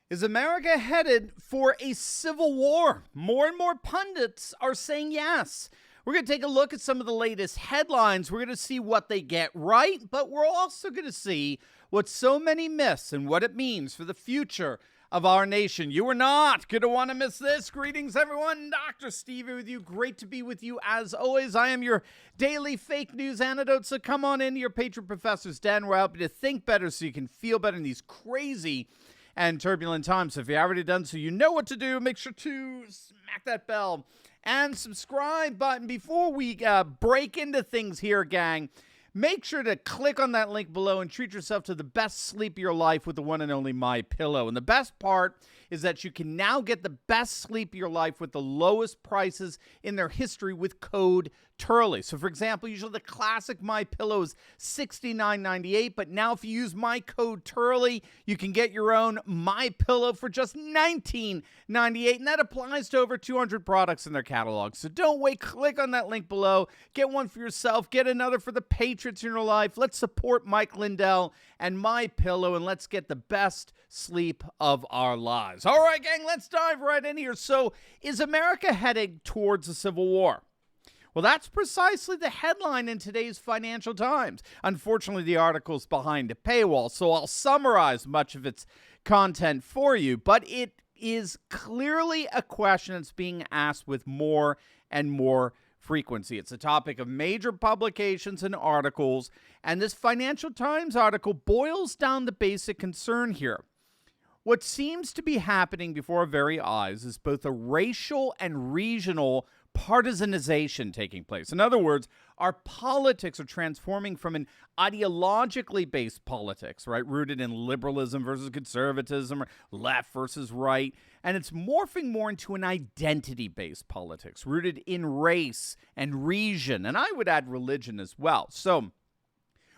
Is America headed for a civil war? More and more pundits are saying yes. We're going to take a look at some of the latest headlines. We're going to see what they get right, but we're also going to see what so many miss and what it means for the future of our nation. You are not going to want to miss this. Greetings, everyone. Dr. Stevie with you. Great to be with you as always. I am your daily fake news antidote, so come on into your Patriot Professor's Den. We're helping you to think better so you can feel better in these crazy and turbulent times. So if you've already done so, you know what to do. Make sure to smack that bell and subscribe button. Before we break into things here, gang, make sure to click on that link below and treat yourself to the best sleep of your life with the one and only MyPillow. And the best part is that you can now get the best sleep of your life with the lowest prices in their history with code Turley. So, for example, usually the classic MyPillow is $69.98, but now if you use my code Turley, you can get your own MyPillow for just $19.98, and that applies to over 200 products in their catalog. So don't wait. Click on that link below. Get one for yourself. Get another for the Patriots in your life. Let's support Mike Lindell and MyPillow, and let's get the best sleep of our lives. All right, gang, let's dive right in here. So, is America heading towards a civil war? Well, that's precisely the headline in today's Financial Times. Unfortunately, the article's behind a paywall, so I'll summarize much of its content for you, but it is clearly a question that's being asked with more and more frequency. It's a topic of major publications and articles, and this Financial Times article boils down the basic concern here. What seems to be happening before our very eyes is both a racial and regional partisanization taking place. In other words, our politics are transforming from an ideologically based politics, right, rooted in liberalism versus conservatism, or left versus right, and it's morphing more into an identity-based politics, rooted in race and region, and I would add religion as well. So,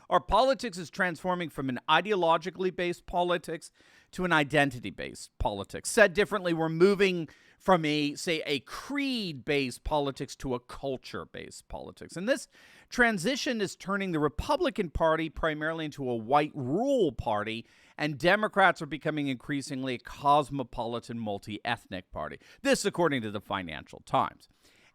our politics is transforming from an ideologically based politics to an identity-based politics. Said differently, we're moving from a creed-based politics to a culture-based politics. And this transition is turning the Republican Party primarily into a white rural party, and Democrats are becoming increasingly a cosmopolitan, multi-ethnic party. This, according to the Financial Times.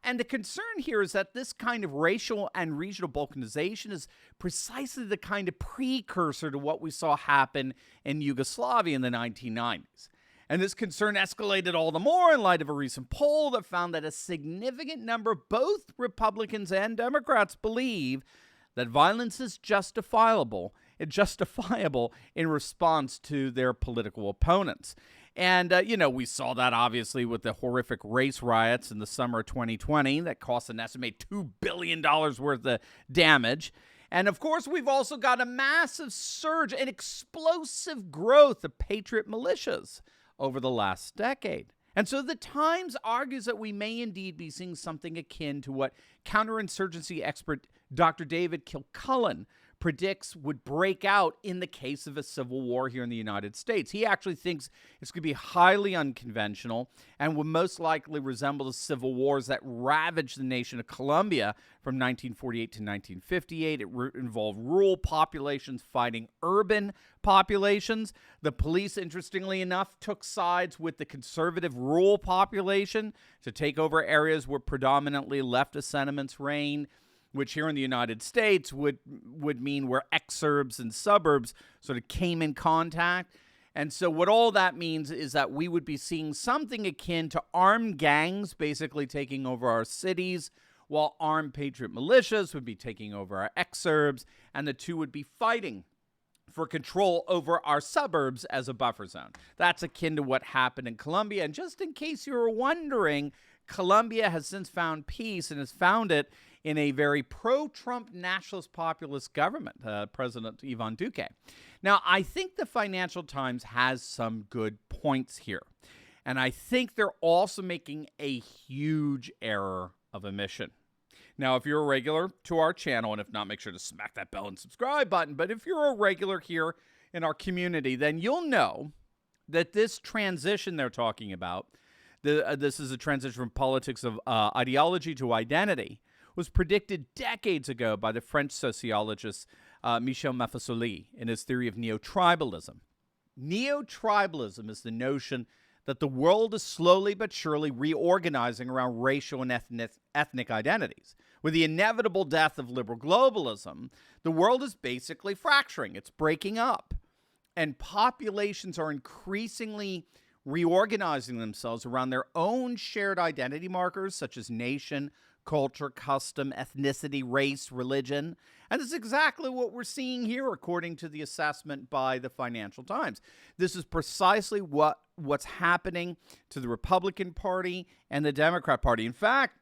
And the concern here is that this kind of racial and regional balkanization is precisely the kind of precursor to what we saw happen in Yugoslavia in the 1990s. And this concern escalated all the more in light of a recent poll that found that a significant number of both Republicans and Democrats believe that violence is justifiable in response to their political opponents. And, we saw that obviously with the horrific race riots in the summer of 2020 that cost an estimated $2 billion worth of damage. And, of course, we've also got a massive surge and explosive growth of patriot militias over the last decade. And so the Times argues that we may indeed be seeing something akin to what counterinsurgency expert Dr. David Kilcullen predicts would break out in the case of a civil war here in the United States. He actually thinks it's going to be highly unconventional and will most likely resemble the civil wars that ravaged the nation of Colombia from 1948 to 1958. It involved rural populations fighting urban populations. The police, interestingly enough, took sides with the conservative rural population to take over areas where predominantly leftist sentiments reign, which here in the United States would mean where exurbs and suburbs sort of came in contact. And so what all that means is that we would be seeing something akin to armed gangs basically taking over our cities, while armed patriot militias would be taking over our exurbs, and the two would be fighting for control over our suburbs as a buffer zone. That's akin to what happened in Colombia. And just in case you were wondering, Colombia has since found peace and has found it in a very pro-Trump nationalist populist government, President Ivan Duque. Now, I think the Financial Times has some good points here. And I think they're also making a huge error of omission. Now, if you're a regular to our channel, and if not, make sure to smack that bell and subscribe button. But if you're a regular here in our community, then you'll know that this transition they're talking about, this is a transition from politics of ideology to identity, was predicted decades ago by the French sociologist Michel Maffesoli in his theory of NeoTribalism. NeoTribalism is the notion that the world is slowly but surely reorganizing around racial and ethnic identities. With the inevitable death of liberal globalism, the world is basically fracturing. It's breaking up. And populations are increasingly reorganizing themselves around their own shared identity markers, such as nation, culture, custom, ethnicity, race, religion. And this is exactly what we're seeing here, according to the assessment by the Financial Times. This is precisely what's happening to the Republican Party and the Democrat Party. In fact,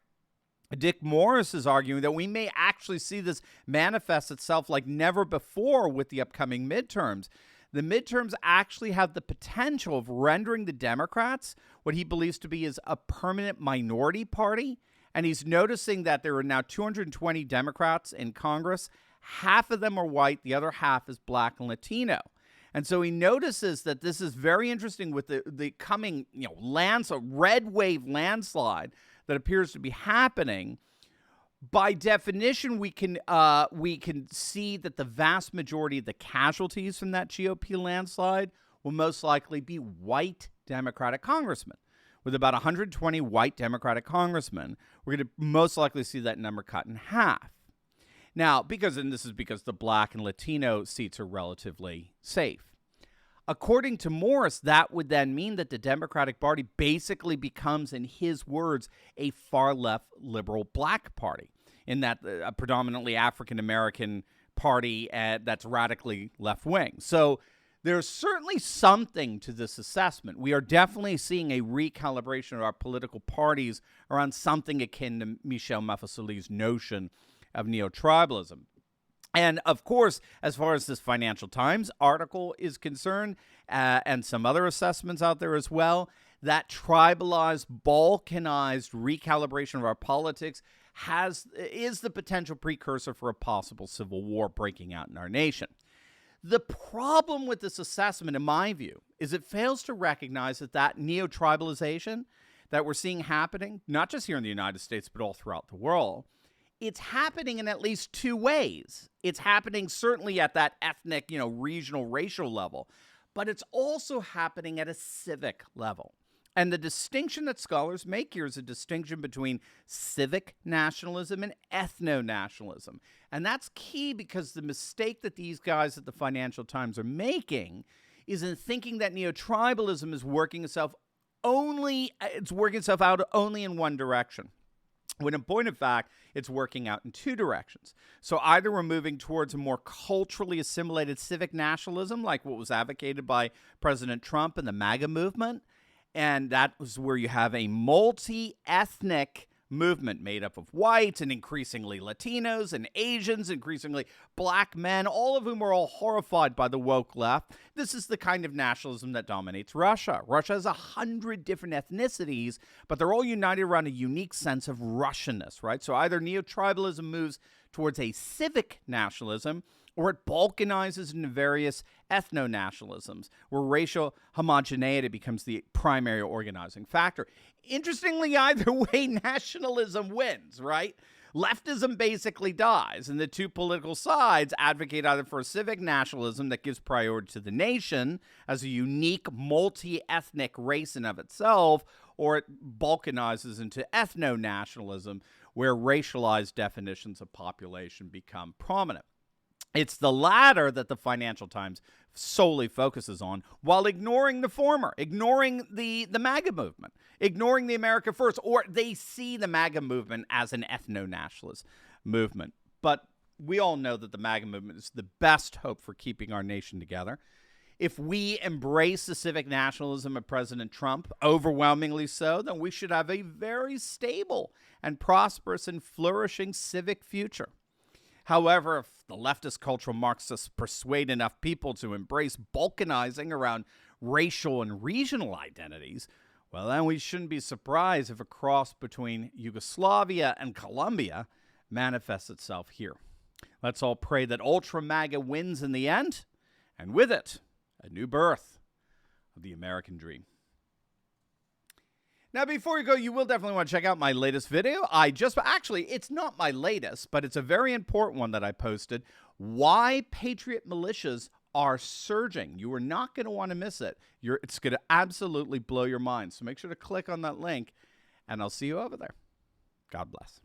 Dick Morris is arguing that we may actually see this manifest itself like never before with the upcoming midterms. The midterms actually have the potential of rendering the Democrats what he believes to be is a permanent minority party. And he's noticing that there are now 220 Democrats in Congress. Half of them are white. The other half is black and Latino. And so he notices that this is very interesting with the coming, red wave landslide that appears to be happening. By definition, we can see that the vast majority of the casualties from that GOP landslide will most likely be white Democratic congressmen. With about 120 white Democratic congressmen, we're going to most likely see that number cut in half. Now, this is because the black and Latino seats are relatively safe. According to Morris, that would then mean that the Democratic Party basically becomes, in his words, a far-left liberal black party, in that a predominantly African-American party that's radically left-wing. So there's certainly something to this assessment. We are definitely seeing a recalibration of our political parties around something akin to Michel Mafasoli's notion of neotribalism. And, of course, as far as this Financial Times article is concerned, and some other assessments out there as well, that tribalized, balkanized recalibration of our politics is the potential precursor for a possible civil war breaking out in our nation. The problem with this assessment, in my view, is it fails to recognize that neotribalization that we're seeing happening, not just here in the United States, but all throughout the world, it's happening in at least two ways. It's happening certainly at that ethnic, regional, racial level, but it's also happening at a civic level. And the distinction that scholars make here is a distinction between civic nationalism and ethno-nationalism. And that's key because the mistake that these guys at the Financial Times are making is in thinking that neotribalism is working itself out only in one direction. When in point of fact, it's working out in two directions. So either we're moving towards a more culturally assimilated civic nationalism, like what was advocated by President Trump and the MAGA movement, and that was where you have a multi-ethnic movement made up of whites and increasingly Latinos and Asians, increasingly black men, all of whom are all horrified by the woke left. This is the kind of nationalism that dominates Russia. Russia has 100 different ethnicities, but they're all united around a unique sense of Russianness, right? So either neotribalism moves towards a civic nationalism, or it balkanizes into various ethno-nationalisms, where racial homogeneity becomes the primary organizing factor. Interestingly, either way, nationalism wins, right? Leftism basically dies, and the two political sides advocate either for a civic nationalism that gives priority to the nation as a unique multi-ethnic race in of itself, or it balkanizes into ethno-nationalism, where racialized definitions of population become prominent. It's the latter that the Financial Times solely focuses on, while ignoring the former, ignoring the MAGA movement, ignoring the America First, or they see the MAGA movement as an ethno-nationalist movement. But we all know that the MAGA movement is the best hope for keeping our nation together. If we embrace the civic nationalism of President Trump, overwhelmingly so, then we should have a very stable and prosperous and flourishing civic future. However, if the leftist cultural Marxists persuade enough people to embrace balkanizing around racial and regional identities, well, then we shouldn't be surprised if a cross between Yugoslavia and Colombia manifests itself here. Let's all pray that Ultra-MAGA wins in the end, and with it, a new birth of the American dream. Now, before you go, you will definitely want to check out my latest video. It's not my latest, but it's a very important one that I posted. Why Patriot militias are surging. You are not going to want to miss it. It's going to absolutely blow your mind. So make sure to click on that link, and I'll see you over there. God bless.